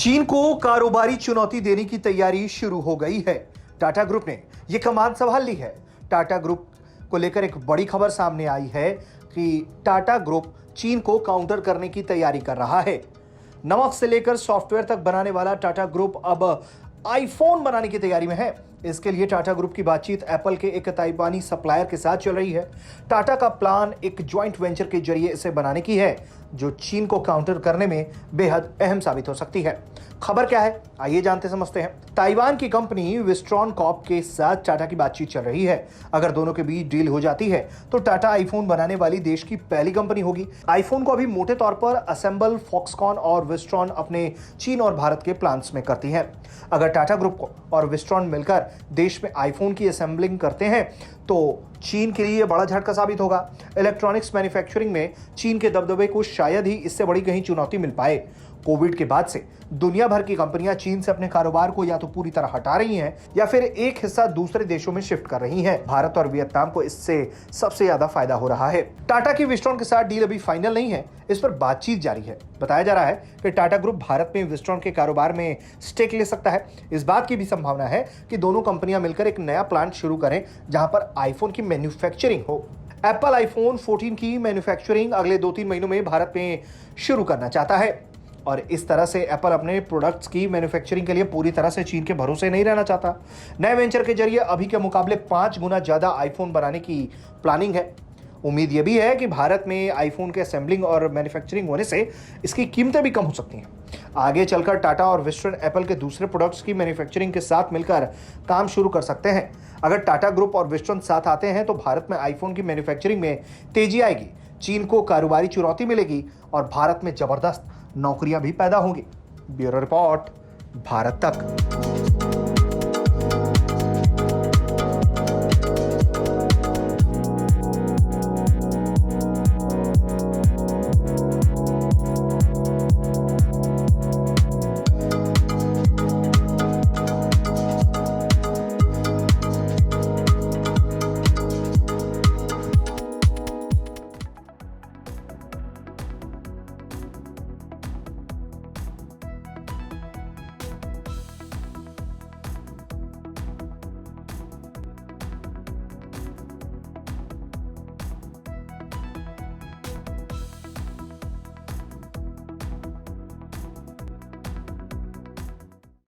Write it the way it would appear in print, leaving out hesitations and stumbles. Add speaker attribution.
Speaker 1: चीन को कारोबारी चुनौती देने की तैयारी शुरू हो गई है। टाटा ग्रुप ने यह कमान संभाल ली है। टाटा ग्रुप को लेकर एक बड़ी खबर सामने आई है कि टाटा ग्रुप चीन को काउंटर करने की तैयारी कर रहा है। नमक से लेकर सॉफ्टवेयर तक बनाने वाला टाटा ग्रुप अब आईफोन बनाने की तैयारी में है। इसके लिए टाटा ग्रुप की बातचीत एप्पल के एक ताइवानी सप्लायर के साथ चल रही है। टाटा का प्लान एक जॉइंट वेंचर के जरिए इसे बनाने की है, जो चीन को काउंटर करने में बेहद अहम साबित हो सकती है। खबर क्या है, आइए जानते समझते हैं। ताइवान की कंपनी विस्ट्रॉन कॉर्प के साथ टाटा की बातचीत चल रही है। अगर दोनों के बीच डील हो जाती है तो टाटा आईफोन बनाने वाली देश की पहली कंपनी होगी। आईफोन को अभी मोटे तौर पर असेंबल फॉक्सकॉन और विस्ट्रॉन अपने चीन और भारत के प्लांट्स में करती है। अगर टाटा ग्रुप को और विस्ट्रॉन मिलकर देश में आईफोन की असेंबलिंग करते हैं तो चीन के लिए बड़ा झटका साबित होगा। इलेक्ट्रॉनिक्स मैन्युफैक्चरिंग में चीन के दबदबे को शायद ही इससे बड़ी कहीं चुनौती मिल पाए। कोविड के बाद से दुनिया भर की कंपनियां चीन से अपने कारोबार को या तो पूरी तरह हटा रही हैं या फिर एक हिस्सा दूसरे देशों में शिफ्ट कर रही हैं। भारत और वियतनाम को इससे सबसे ज्यादा फायदा हो रहा है। टाटा की विस्ट्रॉन के साथ डील अभी फाइनल नहीं है, इस पर बातचीत जारी है। बताया जा रहा है कि टाटा ग्रुप भारत में विस्ट्रॉन के कारोबार में स्टेक ले सकता है। इस बात की भी संभावना है कि दोनों कंपनियां मिलकर एक नया प्लांट शुरू करें जहां पर आईफोन की मैन्युफैक्चरिंग हो। एप्पल आईफोन 14 की मैन्युफैक्चरिंग अगले 2-3 महीनों में भारत में शुरू करना चाहता है और इस तरह से एप्पल अपने प्रोडक्ट्स की मैन्युफैक्चरिंग के लिए पूरी तरह से चीन के भरोसे नहीं रहना चाहता। नए वेंचर के जरिए अभी के मुकाबले 5 गुना ज्यादा आईफोन बनाने की प्लानिंग है। उम्मीद यह भी है कि भारत में आईफोन के असेंबलिंग और मैन्युफैक्चरिंग होने से इसकी कीमतें भी कम हो सकती हैं। आगे चलकर टाटा और विस्ट्रॉन एप्पल के दूसरे प्रोडक्ट्स की मैन्युफैक्चरिंग के साथ मिलकर काम शुरू कर सकते हैं। अगर टाटा ग्रुप और विस्ट्रॉन साथ आते हैं तो भारत में आईफोन की मैन्युफैक्चरिंग में तेजी आएगी, चीन को कारोबारी चुनौती मिलेगी और भारत में जबरदस्त नौकरियां भी पैदा होंगी। ब्यूरो रिपोर्ट, भारत तक।